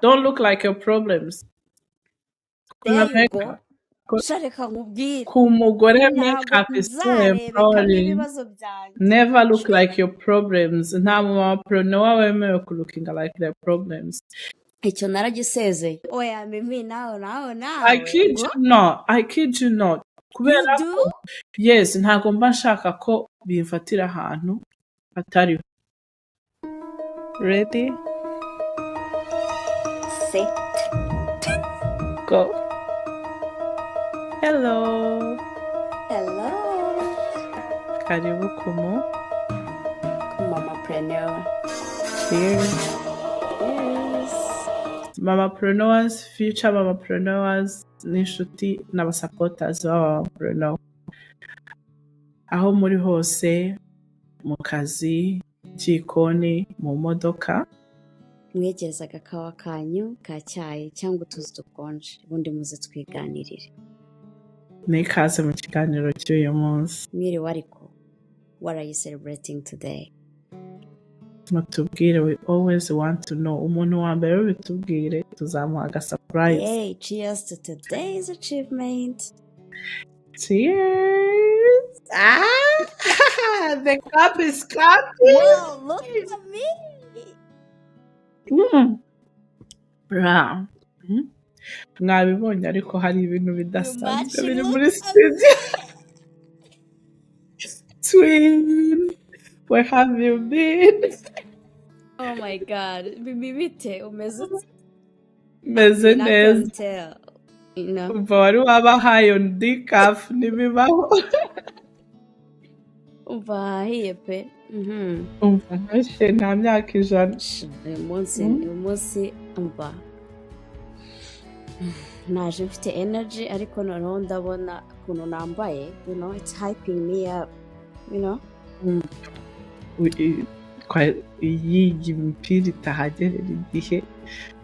don't look like your problems. there you go Rebecca, ko- shareka nkubwire ku mugore ntabwo makeup is so nzarebeka empowering. n'ibibazo byanjye Never look like your problems. Nta mama preneur wemerewe ku looking like their problems. icyo naragisezeye oya mimi nawe I kid you not. I kid you not. you Kubera do ko yes, ntago mba nshaka ko bimfatira ahantu hatariho. Ready? set Go. Hello. hello Karibu kumu. mama preneur Cheers. yes Mama preneurs, future mama preneurs, n'inshuti n'abasupporters b'aba preneur. Aho muri hose, mu kazi, jikoni, mu modoka, mwegereza agakawa kanyu ka cyayi cyangwa utuzi dukonje ubundi muze twiganirire n'ikaze mu kiganiro cy'uyu munsi. mwiriwe ariko what are you celebrating today Mutubwire, we always want to know. Umuntu wa mbere bitubwire, tuzamuha aga surprise. yay cheers to today's achievement Cheers! The cup is clapping! wow look at me Bra. Mwabibonye ariko hari ibintu bidasanzwe matching biri look muri at studio. Twin, where have you been? oh my god bibi bite umeze ute Meze I neza. can tell you know Umva wari wabahaye undi kafu ntibibaho. umva ahiye pe Umva ntashe nta myaka ijana. uyu munsi umva naje mfite energy ariko noneho ndabona ukuntu nambaye you know it's hyping me up you know Iyi mipira itahagerera igihe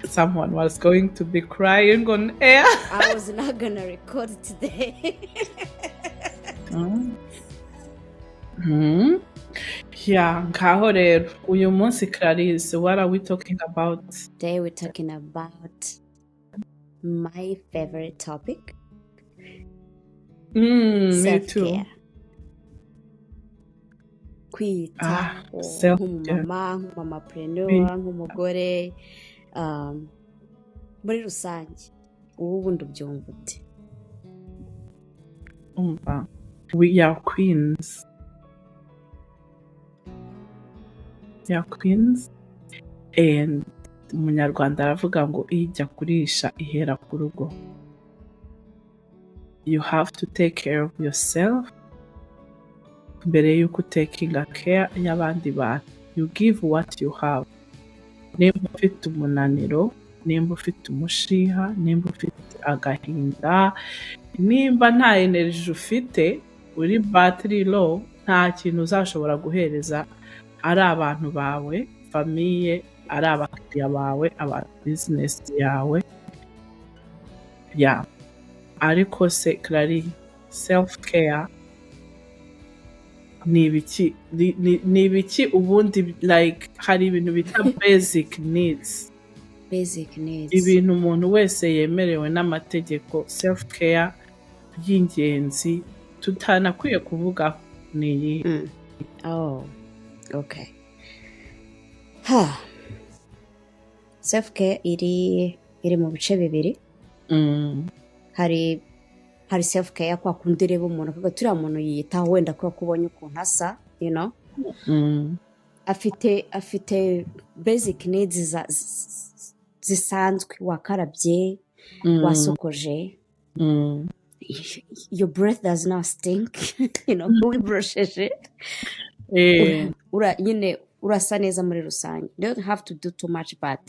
someone was going to be crying on air. I was not gonna record today Yeah, ngaho rero uyu munsi Clarisse, what are we talking about? today we're talking about my favorite topic Me too. self-care kwiyitaho self-care. nk'umumama preneur nk'umugore muri rusange ubu bundi ubyumva ute Umva, we are queens. We are queens, and umunyarwanda aravuga ngo ijya kurisha ihera ku rugo. You have to take care of yourself mbere yuko takinga care y'abandi bantu. You give what you have. Nimba ufite umunaniro, nimba ufite umushiha, nimba ufite agahinda, nimba nta energy ufite, uri battery low, nta kintu uzashobora guhereza ari abantu bawe, famiye, ari abakiriya bawe, aba business yawe. Yeah. Ariko se Clary, self care ni ibiki ubundi, like hari ibintu bita basic needs. basic needs Ibintu umuntu wese yemerewe n'amategeko, self care y'ingenzi tutanakwiye kuvuga ni iyi. oh okay self care iri mu bice bibiri hari self care kwa kundi reba umuntu akavuga turiya muntu yiyitaho wenda ko kubonye ukuntu asa you know afite basic needs zisanzwe wakarabye wasokoje your breath does not stink you know wibrusheje nyine urasa neza muri rusange. You don't have to do too much, but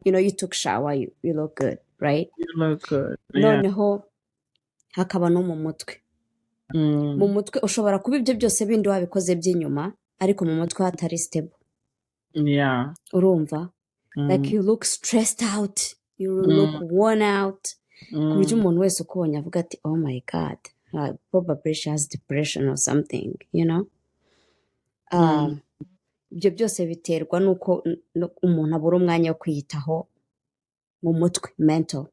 you know you took shower, you look good, right? You look good. Yeah. Noneho hakaba no mu mutwe. Mu mutwe ushobora kuba ibyo byose bindi wabikoze by'inyuma ariko mu mutwe hatari stable. Yeah. Urumva? Like you look stressed out, you look worn out. Ku buryo umuntu wese ukubonye avuga ati oh my god, probably she has depression or something, you know? Ibyo byose biterwa nuko umuntu abura umwanya wo kwiyitaho mu mutwe mental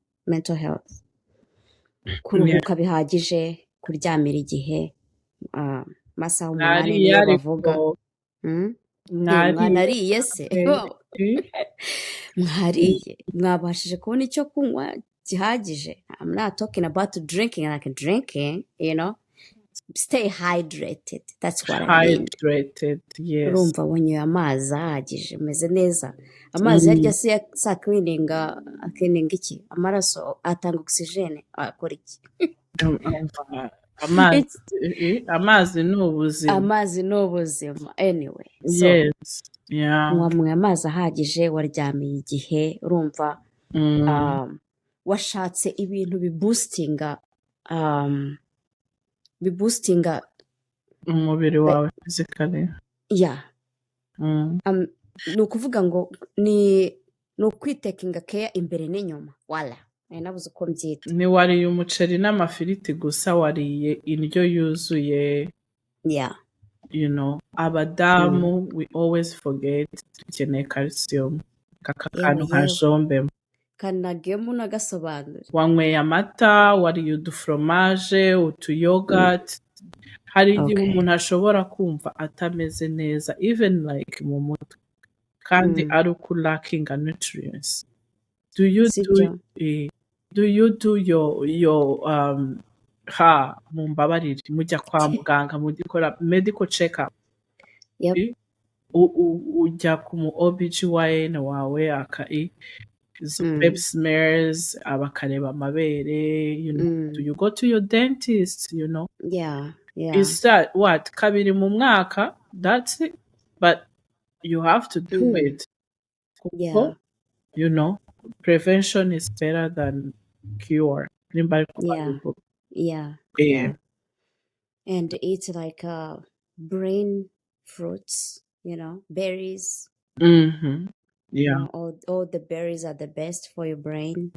health, kuruhuka bihagije, kuryamira igihe, amasaha 8 niyo bavuga. Mwanariye se? Mwariye? Mwabashije kubona icyo kunywa gihagije? I'm not talking about drinking like drinking, you know. Stay hydrated. That's what I mean. Hydrated, yes. Urumva wonyoye amazi ahagije, umeze neza. Amazi yarya sa cleaning iki? Amaraso atanga oxygen, akora iki? Amazi ni ubuzima. Amazi ni ubuzima. Anyway. So, yes. Yeah. Wanywe amazi ahagije, waryamiye igihe, urumva washatse ibintu biboostinga umubiri wawe physically. Yeah. Ni ukuvuga ngo ni ukwitekinga care imbere n'inyuma. Wala. Nabuze uko mbyita. Ni wariye umuceri n'amafiriti gusa, wariye indyo yuzuye. Yeah. You know, abadamu we always forget dukeneye calcium. Kakanu nka jombe. Kanagemo nagasobanura. Wanyweye amata, wariye udufromaje, utuyogurt. Hari igihe umuntu ashobora kumva atameze neza, even like mu mutwe, kandi ari uko lacking nutrients. Do you do your mumbabarire mujya kwa muganga mugikora medical check up? Yep. Ujya ku mu OBGYN wawe pap smears, abakareba amabere, you know. Do you go to your dentist, you know? Yeah. Is that what? Kabiri mu mwaka? That's it. But you have to do it. Yeah. You know, prevention is better than cure. Yeah. And it's like brain fruits, you know, berries. Yeah. You know, all the berries are the best for your brain.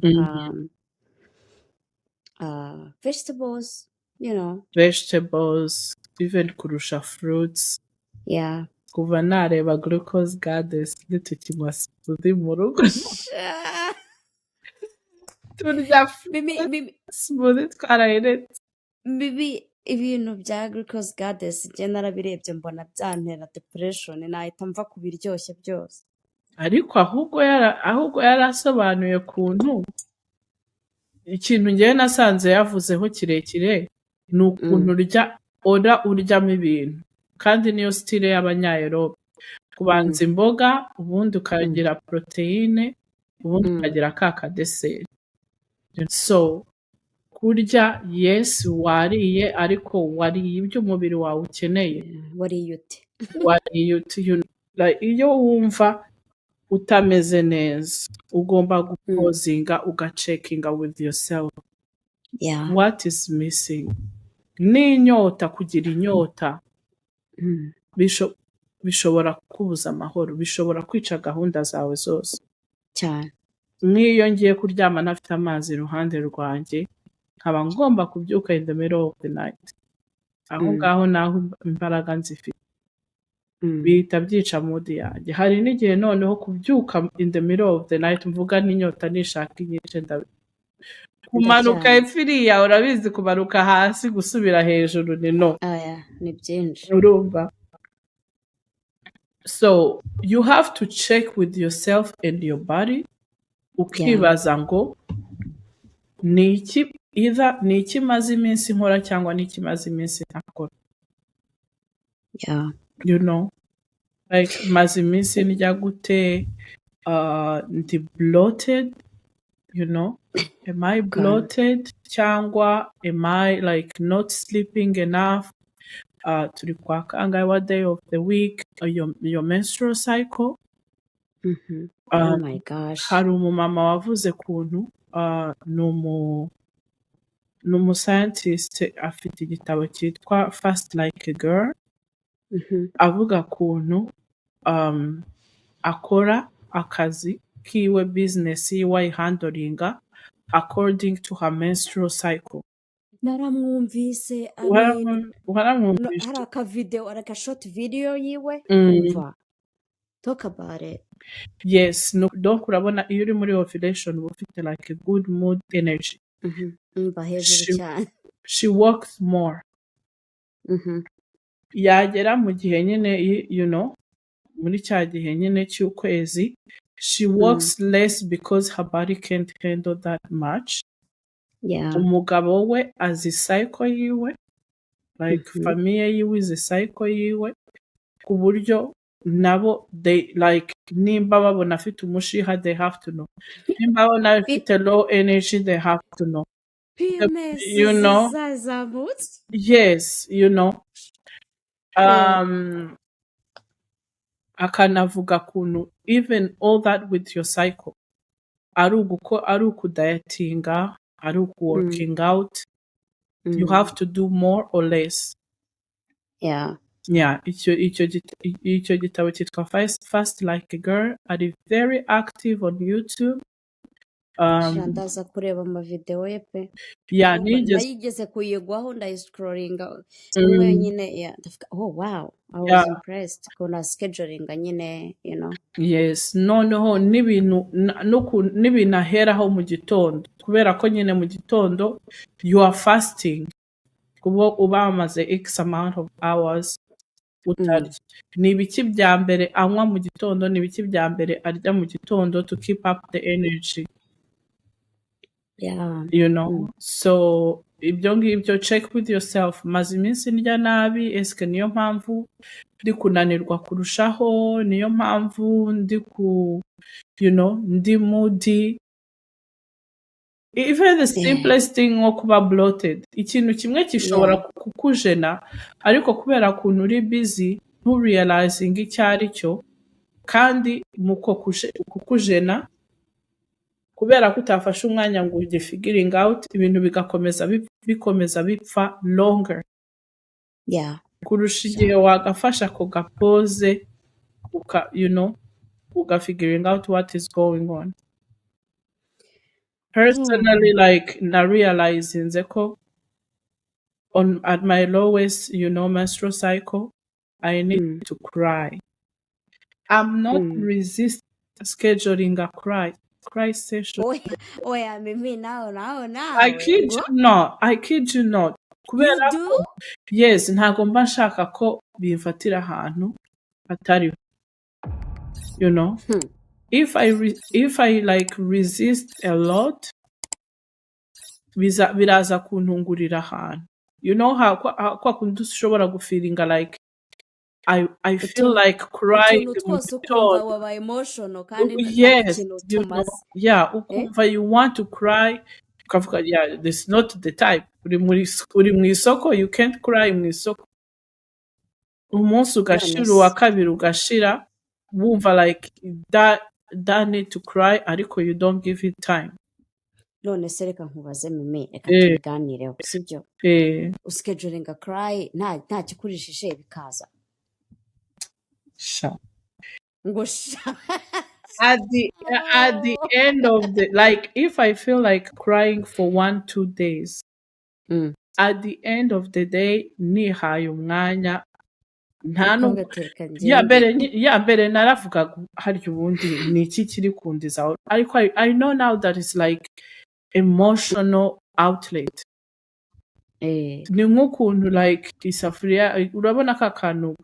Vegetables, you know. Vegetables, even kurusha fruits. Yeah. Kuva nareba glucose goddess nitukinywa smoothie mu rugo. Turya smoothie twarayiretse. Bibi ibintu bya glucose goddess njye narabirebye mbona byantera depression, nahita mva ku biryoshye byose. Ariko ahubwo yarasobanuye kuntu ikintu ngewe nasanze yavuzeho kirekire ni ukuntu uryamo ibintu, kandi niyo style y'abanyaerope. Kubanza imboga, ubundi ukagira proteine, ubundi ukagira kakadeseri. So kurya yes wariye, ariko wariye ibyo umubiri wawe ukeneye. Wariye ute? Like iyo wumva utameze neza, ugomba gupozinga ugacekinga with yourself. Yeah. What is missing? N'inyota, kugira inyota bishobora kubuza amahoro, bishobora kwica gahunda zawe zose cyane. N'iyo ngiye kuryama ntafite amazi iruhande rwanjye, nkaba ngomba kubyuka in the middle of the night, aho ngaho naho imbaraga nzifite bihita byica mood yanjye. Hari n'igihe noneho kubyuka in the middle of the night mvuga n'inyota nishaka inyinshi kumanuka epfiriya, urabizi kumanuka hasi gusubira hejuru ni no. Ni byinshi. Urumva? So you have to check with yourself and your body, ukibaza ngo ni iki maze iminsi nkora cyangwa ni iki maze iminsi ntakora. Yeah. You know, like maze iminsi ndya gute, ndi bloated, you know. Am I bloated? Cyangwa am I like not sleeping enough? Turi kwa kangahe, what day of the week? Your menstrual cycle? Oh my gosh. Hari umumama wavuze kuntu ni umuscientist, afite igitabo cyitwa Fast Like a Girl. Avuga kuntu akora akazi kiwe, business yiwe ayihandoringa according to her menstrual cycle. Naramwumvise, Waramwumvise? hari aka short video yiwe umva talk about it. Yes, no, donc urabona iyo uri muri ovulation uba ufite like a good mood energy. Mba hejuru She, cyane. she works more. Yagera mu gihe nyine you know muri cya gihe nyine cy'ukwezi she works less because her body can't handle that much. Yeah. Umugabo we azi cycle yiwe like famiye yiwe izi cycle yiwe ku buryo nabo they like nimba babona afite umushiha they have to know, nimba babona afite low energy they have to know. PMS You know, zazamutse. yes, you know. Akanavuga kuntu even all that with your cycle ari ukudayatinga ari working out, you have to do more or less. Yeah. Yeah, icyo gitabo cyitwa Fast Like a Girl, ari very active on YouTube. Ndaza kureba amavideo ye pe. Yeah, nayigeze kuyigwaho ndayiscrollinga umwe nyine oh wow, I was impressed kuna scheduling nyine, you know. Yes, noneho n'ibintu aheraho mu gitondo kubera ko nyine mu gitondo you are fasting kuba uba wamaze x amount of hours utarya. Ni ibiki bya mbere anywa mu gitondo, ni ibiki bya mbere arya mu gitondo to keep up the energy. Yeah. You know, so ibyo ngibyo check with yourself. Maze iminsi ndya nabi, eske niyo mpamvu ndi kunanirwa kurushaho, niyo mpamvu ndi you know, ndi moody. Even the simplest thing nko kuba bloated, ikintu kimwe gishobora kukujena ariko kubera kuntu uri busy nturealizing icyo ari cyo, kandi muko kukujena kubera ko utafashe umwanya ngo ujye figuring out, ibintu bikomeza bipfa longer. Yeah. Kurusha igihe wagafasha ako gapoze you know, figuring out what is going on. Personally, like na realizing ko at my lowest, you know, menstrual cycle, I need to cry. I'm not resist scheduling a cry session. Oh yeah, mimi now. I kid you not. You do? Yes, ntago mba nshaka ko bimfatira ahantu atari, you know. If I like resist a lot, biraza kuntungurira ahantu. You know how kwa kundi ushobora gufeelinga like I feel like crying. Twose ukumva waba emotional kandi yes, you know, yeah, ukumva you want to cry, ukavuga yeah, this is not the type. Uri mu isoko, you can't cry mu isoko. Umunsi ugashira, uwa kabiri ugashira, wumva like that need to cry ariko you don't give it time. None se reka nkubaze mimi, reka tubiganireho, sibyo? Uscheduling a cry nta kikurishije bikaza. Sha. At the end of the, like, if I feel like crying for 1-2 days, at the end of the day nihaye umwanya mbere naravuga harya ubundi ni iki kiri kundiza, ariko I know now that it's like emotional outlet. Ni nk'ukuntu like isafuriya, urabona ka kantu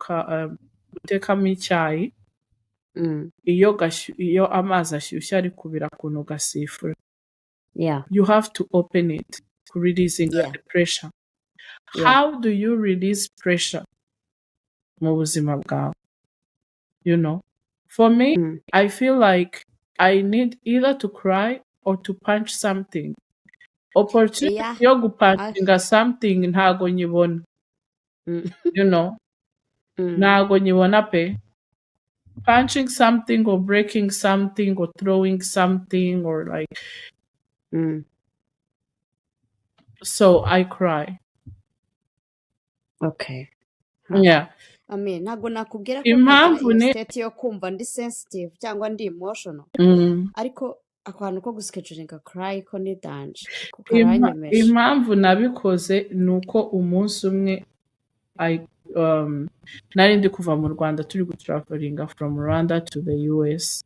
utekamo icyayi, iyo amazi ashyushye ari kubira kuntu gasifura, you have to open it to releasing the pressure. How do you release pressure mu buzima bwawe? You know, for me, I feel like I need either to cry or to punch something. Opportunity yo gupanchinga something ntago nyibona. You know, ntago nyibona pe. Punching something or breaking something or throwing something or like so I cry. Okay. Yeah. I mean, ntago nakubwira ko state yo kumva ndi sensitive cyangwa ndi emotional. Ariko akantu ko guschedulinga cry ko ni danger. Impamvu nabikoze nuko umunsi umwe nari ndi kuva mu Rwanda turi gutravelinga from Rwanda to the US.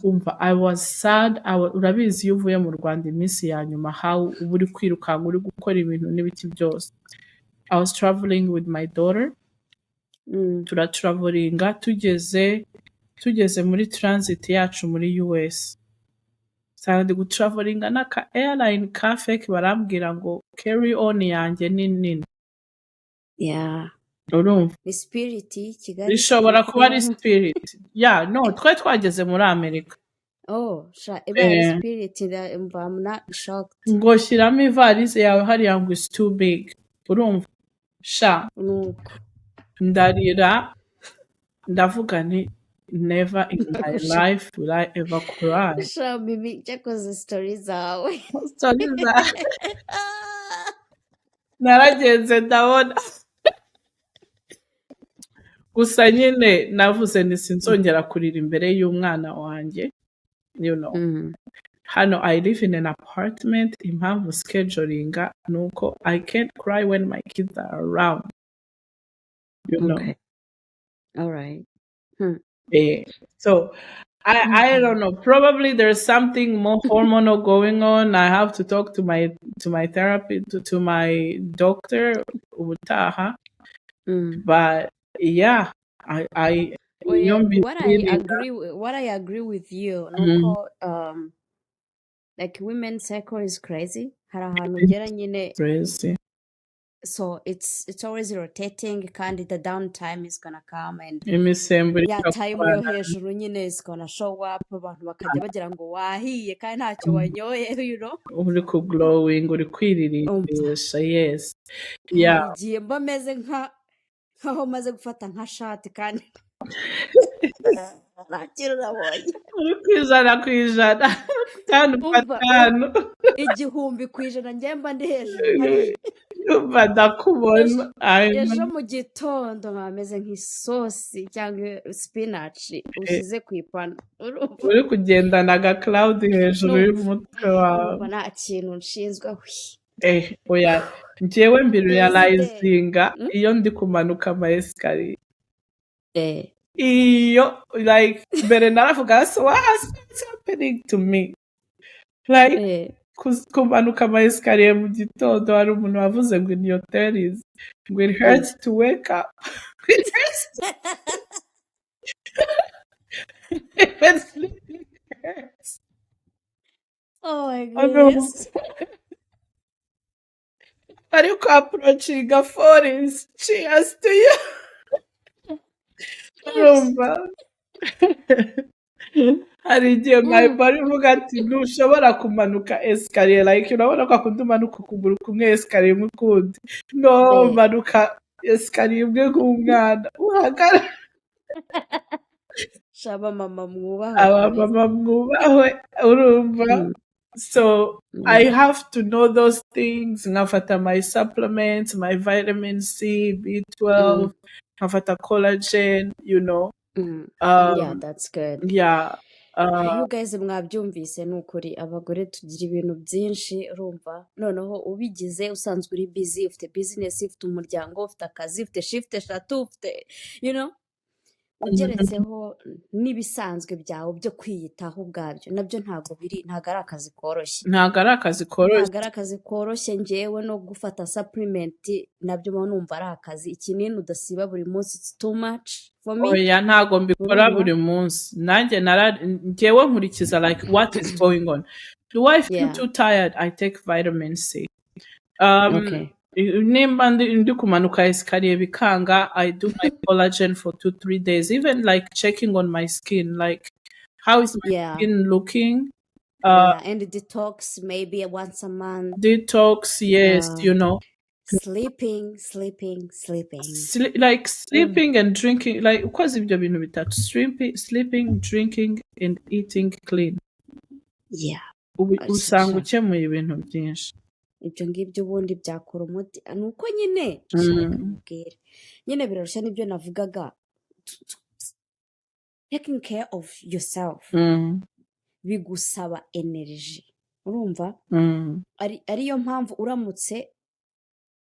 Umva, I was sad. Urabizi iyo uvuye mu Rwanda iminsi ya nyuma how uba uri kwirukanka uri gukora ibintu n'ibiki byose. I was traveling with my daughter. Turatravelinga tugeze muri transit yacu muri US. Sanga ndi gutravelinga n'aka airline ka fake barambwira ngo carry on yanjye ni nini. Yeah. Urumva? Ni spirit Kigali. Bishobora kuba ari spirit. Yeah, no, twageze muri Amerika. Oh, iba spirit I'm not shocked. Ngo shyiramo ivalise yawe hariya ngo is too big. Urumva? Ndarira ndavuga nti never in my life will I ever cry. Mimi cyakoze stories zawe. Naragenze ndabona. Gusa nyine navuze ni sinzongera kurira imbere y'umwana wanjye. You know. Hano I live in an apartment. Impamvu schedulinga nuko I can't cry when my kids are around. You know. Okay. All right. So I don't know. Probably there's something more hormonal going on. I have to talk to my therapy to my doctor ubutaha. But yeah, what I agree with you. Nuko like women's cycle is crazy. Hari ahantu ugera nyine crazy. So it's always rotating kandi the downtime is gonna come and imisemburo time yo hejuru nyine is gonna show up abantu bakajya bagira ngo wahiye kandi ntacyo wanyoye, you know, uri ku glowing uri kwiririsha. Yes, yeah, igiye mba meze nkaho maze gufata nka shati kandi nakira nabonye uri kwizana kandi patano igihumbi kwijana njye mba ndi hejuru yumva ndakubona. Ejo mu gitondo nkameze nk'isosi cyangwa spinach usize ku ipanu uri kugendana aga cloud hejuru y'umutwe wawe. Nta kintu nshinzwe. Oya njyewe mbirealizinga iyo ndi kumanuka ama escalier. Iyo like mbere naravuga so what's happening to me, like kumanuka ama escalier mu gitondo. Hari umuntu wavuze ngo in your 30s ngo it hurts to wake up. Even sleeping hurts. Oh my goodness. Are you approaching a 40s? Cheers to you. Rumba. Hari igihe my body ivuga ati ntushobora kumanuka escalier, like urabona ko akunda umanuka ukuguru kumwe escalier mukundi. No, manuka escalier imwe nk'umwana uhagara. Shaba mama mwubahwe urumva. So I have to know those things. Ngafata my supplements, my vitamin C, B12, ngafata collagen, you know. Yeah, that's good. Yeah. You guys mwabyumvise nukuri abagore tugira ibintu byinshi urumva, noneho ubigize usanzwe uri busy, ufite business, ufite umuryango, ufite akazi, ufite shift eshatu, ufite, you know, ugeretseho n'ibisanzwe byawe byo kwiyitaho ubwabyo nabyo ntago ari akazi koroshye. Ntago ari akazi koroshye njyewe no gufata supplement nabyo mba numva ari akazi. Ikinini udasiba buri munsi, it's too much for me. Oya ntago mbikora buri munsi. Nanjye njyewe nkurikiza like what is going on. Do I feel too tired? I take vitamin C. Okay. Nimba ndi kumanuka escalier bikanga, I do my collagen for 2-3 days, even like checking on my skin, like how is my skin looking. And detox maybe once a month. Detox, yes, you know. Sleeping. Like sleeping and drinking, like ukoze ibyo bintu bitatu: sleeping, drinking and eating clean. Yeah. Usanga ukemuye ibintu byinshi. Ibyo ngibyo ubundi byakora umuti nuko nyine nyine birarusha n'ibyo navugaga, taking care of yourself bigusaba energy urumva. Ariyo mpamvu uramutse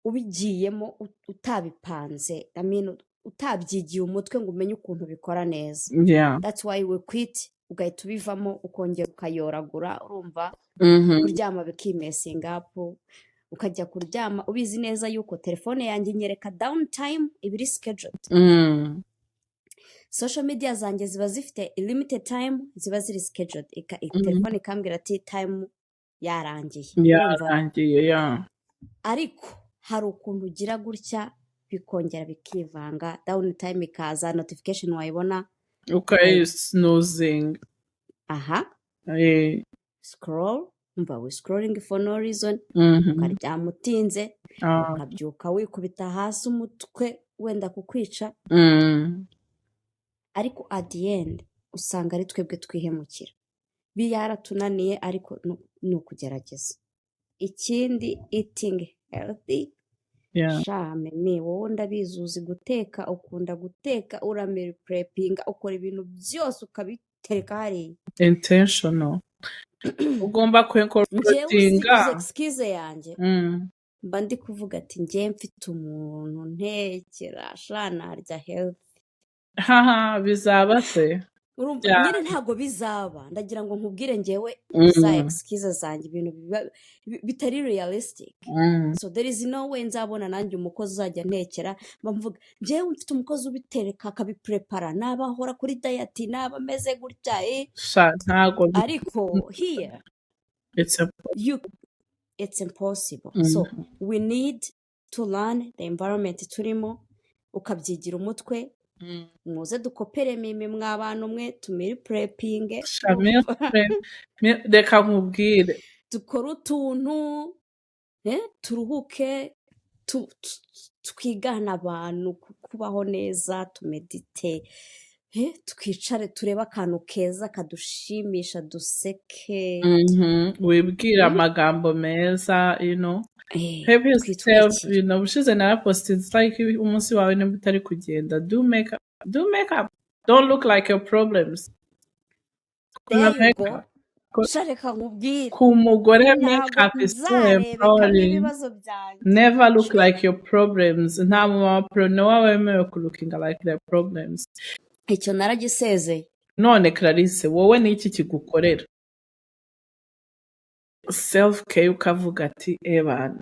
ubigiyemo utabipanze utabyigiye umutwe ngo umenye ukuntu bikora neza. Yeah. That's why we quit, ugahita ubivamo ukongera ukayoragura, urumva kuryama bikimesinga up, ukajya kuryama ubizi neza yuko telefone yanjye nyereka downtime ibiri scheduled. Social media zanjye ziba zifite limited time, ziba ziri scheduled. Telefone ikambwira ati time yarangiye. Yarangiye, yeah. Ariko hari ukuntu ugira gutya bikongera bikivanga, downtime ikaza, notification wayibona snoozing. Scroll, umva we scrolling for no reason, ukaryama utinze, ukabyuka wikubita hasi umutwe wenda kukwica. Ariko at the end usanga ari twebwe twihemukira. Byaratunaniye ariko ni ukugerageza. Ikindi, eating healthy. Shame wowe ndabizuzi guteka, ukunda guteka, uramira prepping, ukora ibintu byose ukabitereka hariya. Intentional. Ugomba kwincorporatinga. Excuse yanjye. Mba ndi kuvuga ati njye mfite umuntu ntekera narya health. Bizaba se. Nyine ntabwo bizaba, ndagira ngo nkubwire njyewe za excuse zanjye ibintu bitari realistic. So there is no way nzabona nanjye umukozi uzajya ntekera, mvuga njyewe mfite umukozi ubitereka akabiprepara, nabahora kuri diet, naba meze gutya ntago. Ariko here it's impossible. So we need to learn the environment turimo, ukabyigira umutwe. Muze dukopere mimi mw'abantu mwe tumiri prepping. Reka nkubwire, dukora utuntu turuhuke, twigana abantu kubaho neza, tumedite, twicare turebe akantu keza kadushimisha, duseke, wibwira amagambo meza, Have yourself, ushize naraposted, it's like umunsi wawe nimba utari kugenda, do makeup, don't look like your problems. There you go. Shareka nkubwire, ku mugore makeup is so empowering. Never look like your problems. Nta mama preneur wemewe ku looking like their problems. Icyo naragisezeye. None Clarisse, wowe ni iki kigukorera? Self care ukavuga ati ebana,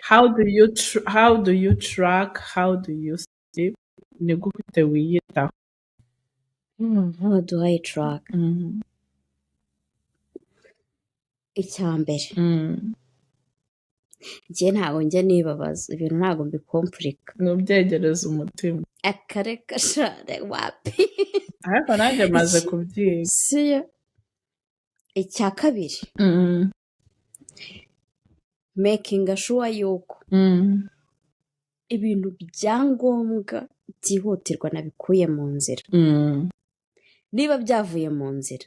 how do you track, how do you sleep, ni gute wiyitaho? How do I track? Icyambere njye ntabwo njya nibabaza ibintu, ntabwo mbikomplika, nubyegereza umutima. Akareka share wapi. Ariko nanjye maze kubyiga. Siyo. Icya kabiri, making sure yuko ibintu byangombwa byihutirwa nabikuye mu nzira. Niba byavuye mu nzira,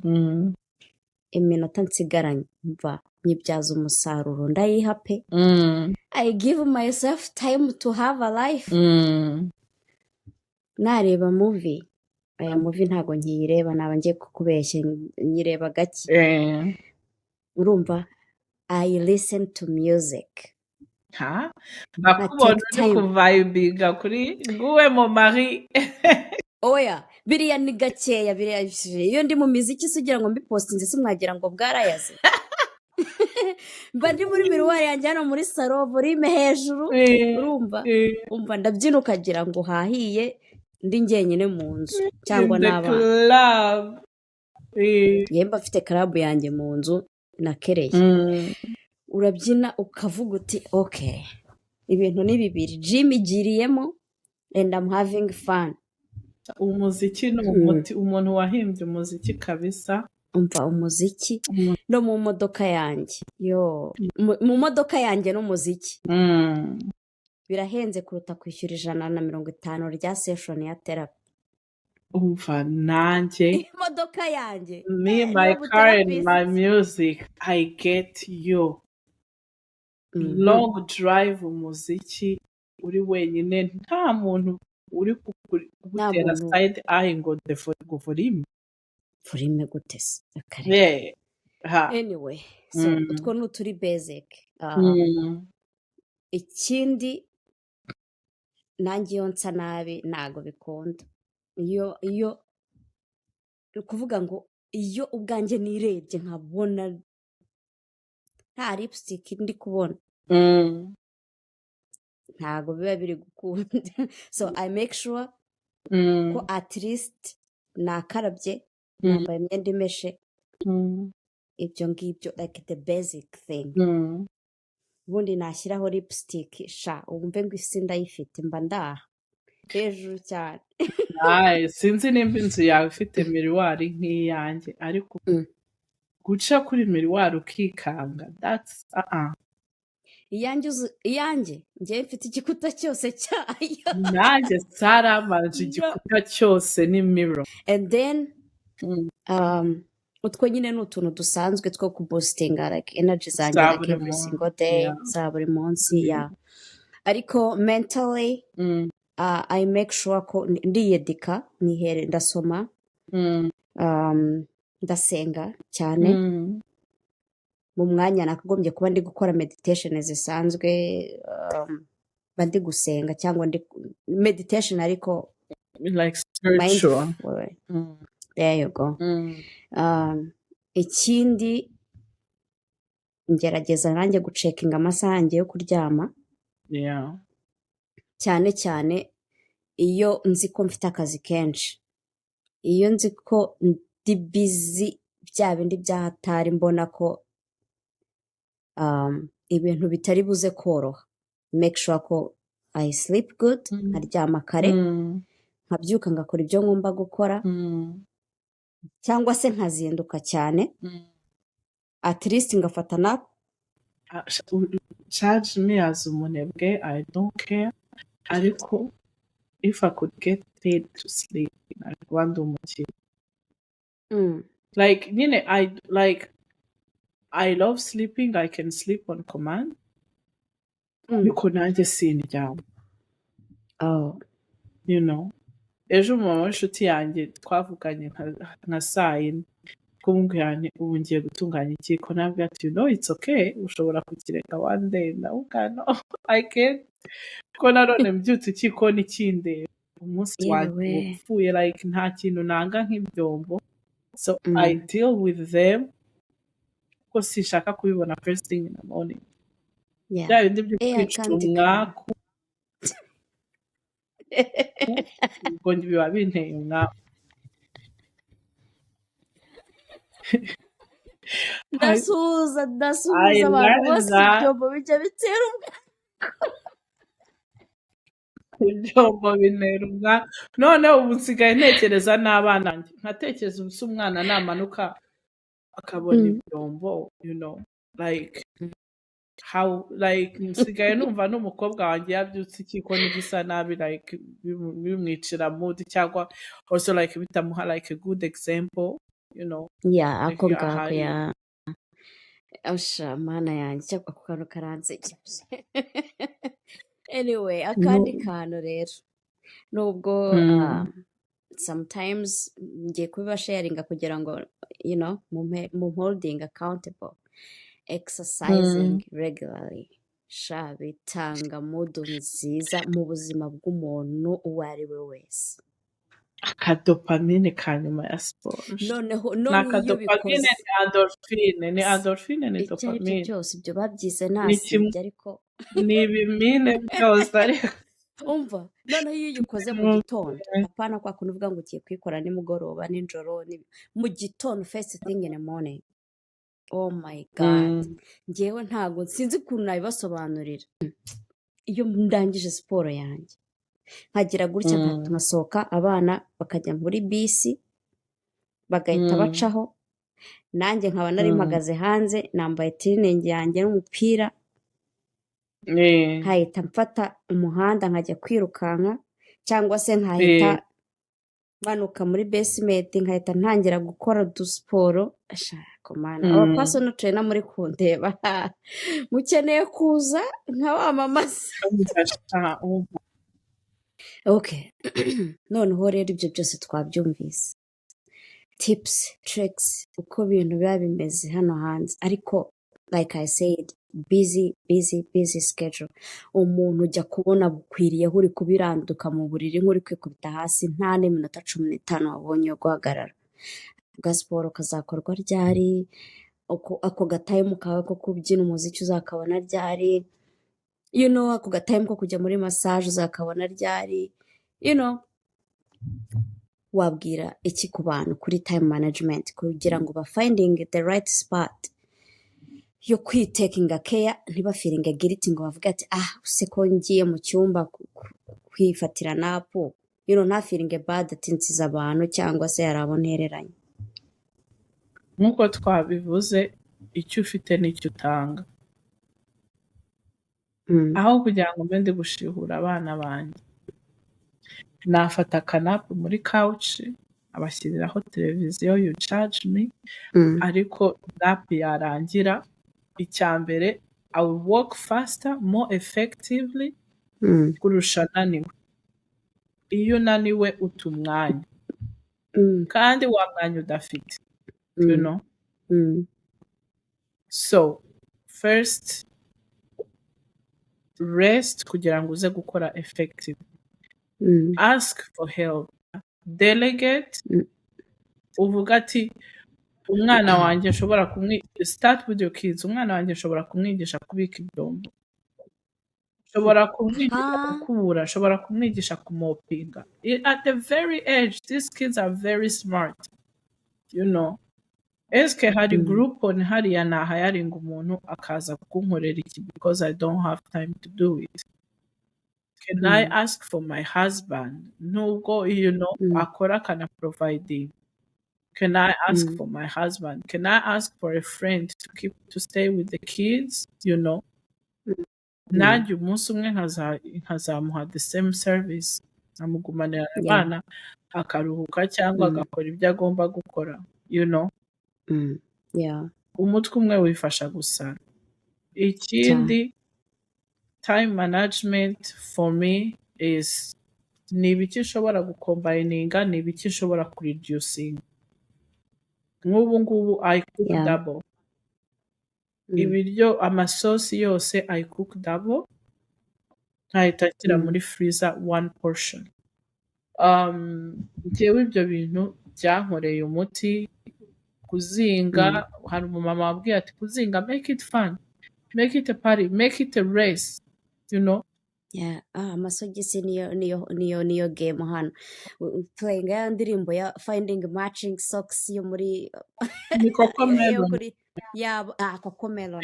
iminota nsigaranye mva nyibyaza umusaruro, ndayiha pe. I give myself time to have a life. Nareba movie, aya movie ntago nkiyireba, naba ngiye kukubeshya, nyireba gake. Urumva, I listen to music. Bakubona uri kuvibinga kuri nguwe mu mari. Oya, biriya ni gakeya, biriya iyo ndi mu muziki sugira ngo mbipostinze simwagira ngo bwarayaze. Mba ndi muri miruwari yanjye hano muri salo, volume hejuru, urumva, ndabyina ukagira ngo hahiye, ndi njyenyine mu nzu cyangwa n'abana. Yemba afite club yanjye mu nzu nakereye. Urabyina ukavuga uti okay, ibintu ni bibiri, gym igiriyemo and I'm having fun. Umuziki ni umuti, umuntu wahimbye umuziki kabisa. Umva umuziki no mu modoka yanjye, mu modoka yanjye n'umuziki birahenze kuruta kwishyura 150 rya session ya therapy. Umva nanjye imodoka yanjye, me, my car and my music, I get you. Long drive umuziki uri wenyine, nta muntu uri kugutera side eye ngo volume gute se. Anyway, so utwo ni uturi basic. ikindi nanjye iyo nsa nabi ntago bikunda. Iyo ni ukuvuga ngo iyo ubwanjye nirebye nkabona nta lipstick ndi kubona ntago biba biri gukunda. So I make sure ko at least nakarabye, nambaye imyenda imeshe, ibyo ngibyo like the basic thing. Ubundi nashyiraho lipstick sha wumve ngo isi ndayifite mba ndaha hejuru cyane. sinzi nimba inzu yawe ifite miriwari nk'iyanjye ariko guca kuri miriwari ukikanga that's iyanjye njyewe mfite igikuta cyose cyayo. nanjye saramanje igikuta cyose ni mirror. And then utwo nyine ni utuntu dusanzwe two kubositinga like energy zanjye Za like buri every munsi, single day yeah. za buri munsi ya ariko mentally I make sure ko ndiyedika nihere ndasoma ndasenga cyane mu mwanya nakagombye kuba ndi gukora meditation zisanzwe mba ndi gusenga cyangwa ndi meditation ariko like spiritual. mindful. There you go. Ikindi ngerageza nanjye gucekinga amasaha yanjye yo kuryama Yeah. cyane cyane iyo nzi ko mfite akazi kenshi, iyo nzi ko ndi busy bya bindi byahatari mbona ko ibintu bitari buze koroha, make sure ko I sleep good, nkaryama kare, nkabyuka ngakora ibyo ngomba gukora cyangwa se nkazinduka cyane, at least ngafata nap. Charge me as umunebwe, I don't care. Ariko if I could get paid to sleep, narikuba ndi umukire. Like nyine I love sleeping, I can sleep on command. Ariko nanjye sindyama. You know. Ejo umumama w'inshuti yanjye twavuganye nka saa yine kumbwira nti ubu ngiye gutunganya ikiko, nabwira ati it's okay, ushobora kukireka one day. Navuga no I can't, ko narone mbyutse ikiko n'ikindeba umunsi wanjye upfuye, like nta kintu nanga nk'ibyombo, so I deal with them ko sinshaka kubibona first thing in the morning. Bya bindi byo kwica umwaku ubwo biba binteye umwaku. ndasuhuza abantu bose ibyombo bijya bitera ibyombo bintera umwaku. Noneho ubu nsigaye ntekereza n'abana njye, nkatekereza ubusa umwana namanuka akabona ibyombo, you know, like how, like nsigaye numva n'umukobwa wanjye yabyutse ikiko n'igisa nabi, like bimwicira mood, cyangwa also like bitamuha like a good example, you know. ako ngako ya asha mana yanjye cyangwa ako kantu karansekeje. Anyway, akandi kantu rero nubwo sometimes ngiye kubiba sharinga kugira ngo you know mu holding accountable, exercising regularly sha bitanga mood nziza mu buzima bw'umuntu uwo ari we wese. Akadopamine ka nyuma ya siporo, noneho iyo bikoze ni endorphine ni dopamine cyose ibyo babyize nasibye ariko ni ibimine byose ariko umva noneho iyo uyikoze mu gitondo, apana kwa kuntu uvuga ngo ugiye kwikora nimugoroba nijoro, mu gitondo first thing in the morning. Oh my god, ngewe ntago sinzi ukuntu nabibasobanurira. Iyo ndangije siporo yanjye nkagira gutya nkasohoka, abana bakajya muri bisi bagahita bacaho, nanjye nkaba nari mpagaze hanze nambaye tiriningi yanjye n'umupira, nkahita mfata umuhanda nkajya kwirukanka, cyangwa se nkahita manuka muri basement nkahita ntangira gukora udusiporo. Komana abapasono trainer muri kundeba mukeneye kuza nkabamamaza. Okay. Noneho rero ibyo byose twabyumvise, tips, tricks, uko ibintu biba bimeze hano hanze, ariko like I said, busy schedule. Umuntu ujya kubona bukwiriyeho uri kubiranduka mu buriri nk'uri kwikubita hasi nta n'iminota 15 wabonye yo guhagarara. Gasiporo kazakorwa ryari, ako gatayimu kawe ko kubyina umuziki uzakabona ryari, ako gatayimu ko kujya muri massage uzakabona ryari, wabwira iki ku bantu kuri time management kugira ngo finding the right spot yo kwitakinga care, ntibafiringe guilty ngo bavuge ati use ko ngiye mu cyumba kwifatira napo, nta feeling bad ati nsize abantu cyangwa se yarabonereranye. nk'uko twabivuze, icyo ufite n'icyo utanga. Aho kugira ngo mbe ndi gushihura abana banjye, nafata kanapu muri couch, abashyiriraho televiziyo, you charge me, ariko nap yarangira, icya mbere I will work faster, more effectively, kurusha naniwe. Iyo unaniwe uta umwanya, kandi wa mwanya udafite, So first rest kugira ngo uze gukora effective. Ask for help, delegate, uvuga ati umwana wanjye nshobora start with your kids. Umwana wanjye nshobora kumwigisha kubika ibyombo, nshobora kumwigisha gukubura, nshobora kumwigisha kumopinga. At the very age, these kids are very smart, Eske hari group on Harya na hiring umuntu akaza kunkorera iki because I don't have time to do it? Can I ask for my husband? Nubwo akora kana providing. Can I ask for my husband? Can I ask for a friend to stay with the kids? Nanjye umunsi umwe nkazamuha the same service, amugumanira abana akaruhuka cyangwa agakora ibyo agomba gukora, umutwe umwe wifasha gusara. Ikindi, time management for me is nibiki nshobora gukombininga, nibiki nshobora kureducinga. Nk'ubu ngubu I cook double. Ibiryo amasosi yose I cook double, nkahita nshyira muri freezer one portion. Njyewe ibyo bintu byankoreye umuti. Kuzinga, hari umumama wabwiye ati kuzinga, make it fun, make it a party, make it a race, amasogisi niyo game hano playing ya ndirimbo ya finding matching socks yo muri Cocomelon.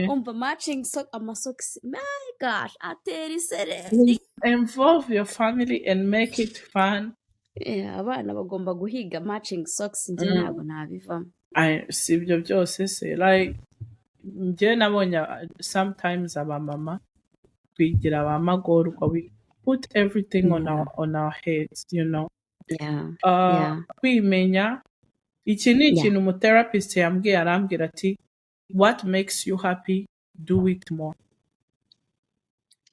Umva matching amasogisi, my gosh, atera isere. Involve your family and make it fun. Abana bagomba guhiga matching socks, njye ntabwo nabivamo. Si ibyo byose se, like njye nabonye sometimes abamama twigira abamagorwa, we put everything on our heads, kwimenya. Iki ni ikintu umutherapist yambwiye, arambwira ati what makes you happy, do it more.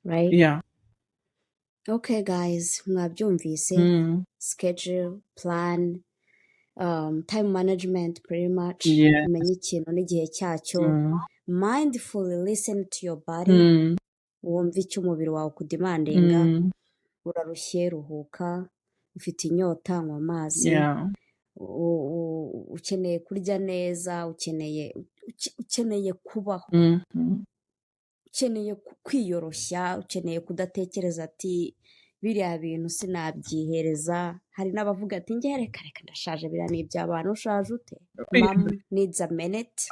Right? Okay guys, mwabyumvise. Schedule, plan, time management pretty much. Umenya ikintu n'igihe cyacyo. Mindfully listen to your body. Wumva icyo umubiri wawe kudemandinga. Urarushye, ruhuka. Ufite inyota, nywa amazi. Ukeneye kurya neza, ukeneye kubaho. Ukeneye kwiyoroshya, ukeneye kudatekereza ati biriya bintu sinabyihereza. Hari n'abavuga ati njye reka ndashaje, biriya ni iby'abantu. Ushaje ute? Mom needs a minute.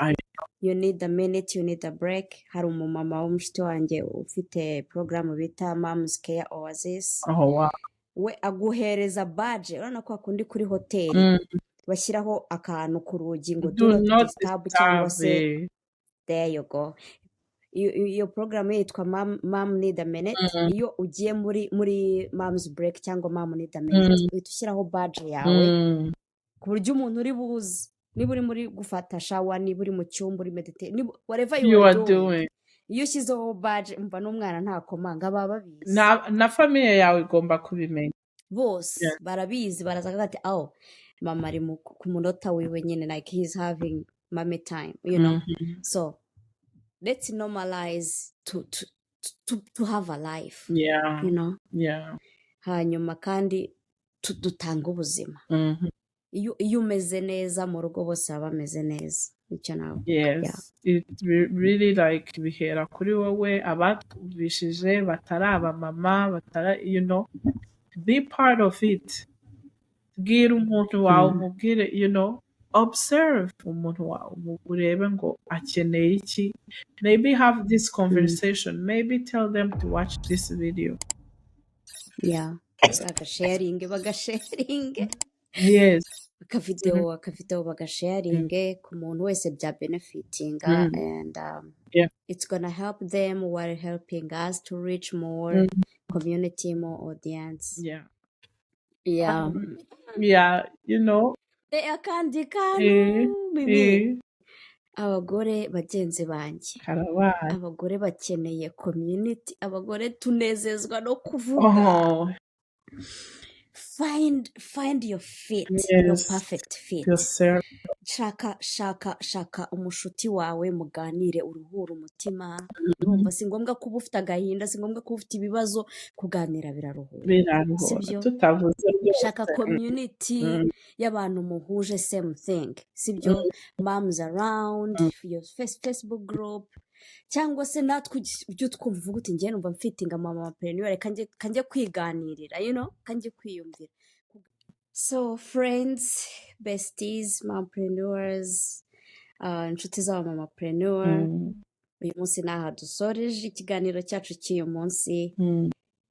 You need a minute, you need a break. Hari umumama w'umushuti wanjye ufite program bita Mom's Care Oasis. We aguhereza badge, urabona ko akundi kuri hoteli bashyiraho akantu ku rugi ngo do not disturb cyangwa se there you go. Iyo program yitwa Mom Need a Minute. Iyo ugiye muri Mom's Break cyangwa Mom Need a Minute, uhita ushyiraho badge yawe ku buryo umuntu uri buze, niba uri muri gufata shower, niba uri mu cyumba uri meditate, whatever you are doing, iyo ushyizeho badge umva n'umwana ntakomanga, baba babizi. Na famille yawe igomba kubimenya. Bose barabizi, barazaga ati mama ari ku munota wiwe nyine, like he's having mommy time, So let's normalize to have a life, Yeah. you know. Yeah. Hanyuma kandi dutanga ubuzima. Iyo umeze neza mu rugo bose baba bameze neza, nicyo navuga. Yeah. Yes. It really like bihera kuri wowe abatwumvishije batari abamama batari be part of it. Bwira umuntu wawe umubwire observe umuntu wawe urebe ngo akeneye iki. Maybe have this conversation. Maybe tell them to watch this video. Yeah. bagasharinge Yes. akavideo bagasharinge ku muntu wese bya benefitinga, and Yeah. it's gonna help them while helping us to reach more community, more audience. Yeah. Yeah. Yeah, akandi kantu mimi, abagore bagenzi banjye, karabaye. abagore bakeneye community, abagore tunezezwa no kuvuga. Find your fit, your perfect fit. Yourself. shaka umushuti wawe muganire, uruhura umutima. Urumva si ngombwa kuba ufite agahinda, si ngombwa kuba ufite ibibazo, kuganira biraruhura. Sibyo? Tutavuze rwose. Shaka community y'abantu muhuje same thing, sibyo? Moms around, your Facebook group, cyangwa se natwe ujye twumva uvuga uti njye numva mfitinga mama preneur, kanjye kwiganirira, kanjye kwiyumvira. So friends, besties, mompreneurs, inshuti z'aba mama preneur, uyu munsi naha dusoreje ikiganiro cyacu cy'uyu munsi.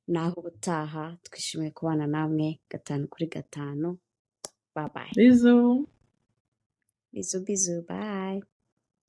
Naho ubutaha twishimiye kubana namwe 5/5. Bye bye. Bizu. Bizu, bye.